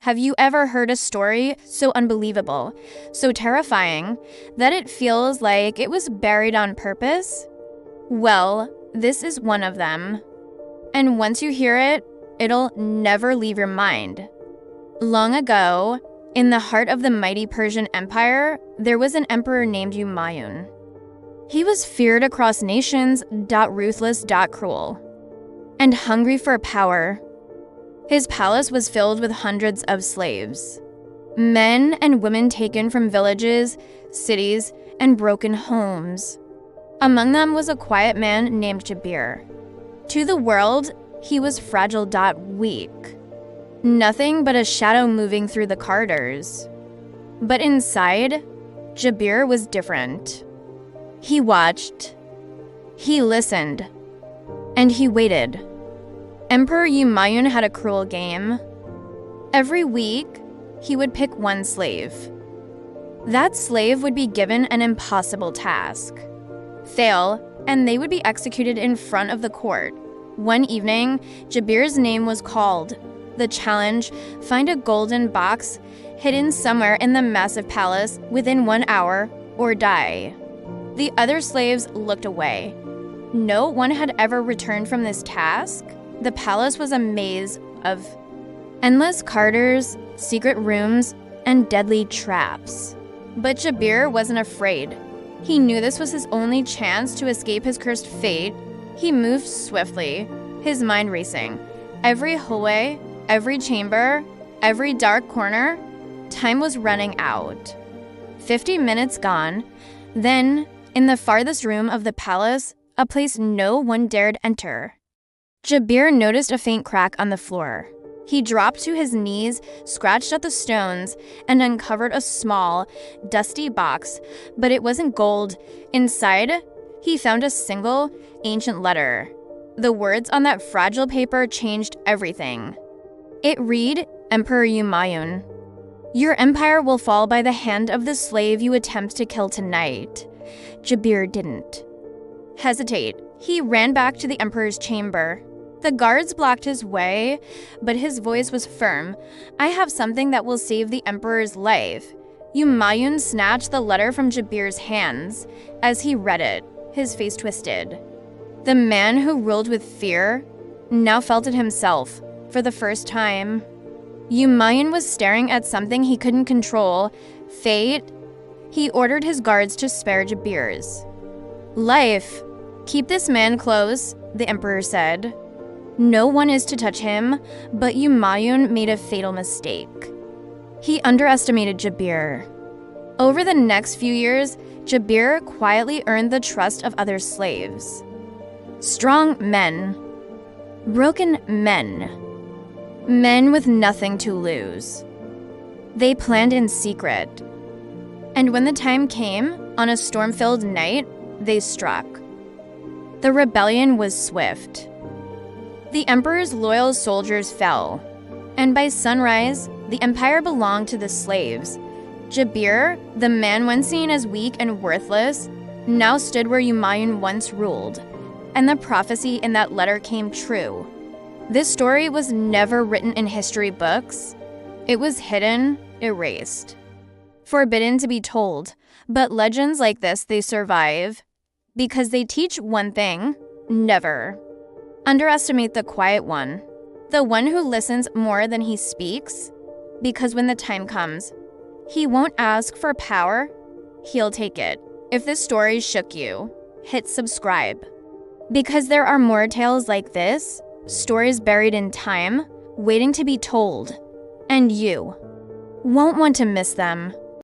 Have you ever heard a story so unbelievable, so terrifying, that it feels like it was buried on purpose? Well, this is one of them. And once you hear it, it'll never leave your mind. Long ago, in the heart of the mighty Persian Empire, there was an emperor named Humayun. He was feared across nations, ruthless, cruel, and hungry for power. His palace was filled with hundreds of slaves, men and women taken from villages, cities, and broken homes. Among them was a quiet man named Jabir. To the world, he was fragile, weak. Nothing but a shadow moving through the corridors. But inside, Jabir was different. He watched, he listened, and he waited. Emperor Humayun had a cruel game. Every week, he would pick one slave. That slave would be given an impossible task. Fail, and they would be executed in front of the court. One evening, Jabir's name was called. The challenge: find a golden box hidden somewhere in the massive palace within 1 hour or die. The other slaves looked away. No one had ever returned from this task. The palace was a maze of endless corridors, secret rooms, and deadly traps. But Jabir wasn't afraid. He knew this was his only chance to escape his cursed fate. He moved swiftly, his mind racing. Every hallway, every chamber, every dark corner, time was running out. 50 minutes gone. Then, in the farthest room of the palace, a place no one dared enter, Jabir noticed a faint crack on the floor. He dropped to his knees, scratched at the stones, and uncovered a small, dusty box, but it wasn't gold. Inside, he found a single, ancient letter. The words on that fragile paper changed everything. It read, Emperor Humayun, your empire will fall by the hand of the slave you attempt to kill tonight. Jabir didn't hesitate. He ran back to the emperor's chamber. The guards blocked his way, but his voice was firm. I have something that will save the emperor's life. Humayun snatched the letter from Jabir's hands. As he read it, his face twisted. The man who ruled with fear now felt it himself, for the first time. Humayun was staring at something he couldn't control, fate. He ordered his guards to spare Jabir's life. Keep this man close, the emperor said. No one is to touch him, but Humayun made a fatal mistake. He underestimated Jabir. Over the next few years, Jabir quietly earned the trust of other slaves. Strong men. Broken men. Men with nothing to lose. They planned in secret. And when the time came, on a storm-filled night, they struck. The rebellion was swift. The emperor's loyal soldiers fell, and by sunrise, the empire belonged to the slaves. Jabir, the man once seen as weak and worthless, now stood where Humayun once ruled, and the prophecy in that letter came true. This story was never written in history books. It was hidden, erased, forbidden to be told. But legends like this, they survive because they teach one thing: never underestimate the quiet one, the one who listens more than he speaks, because when the time comes, he won't ask for power, he'll take it. If this story shook you, hit subscribe, because there are more tales like this, stories buried in time, waiting to be told, and you won't want to miss them.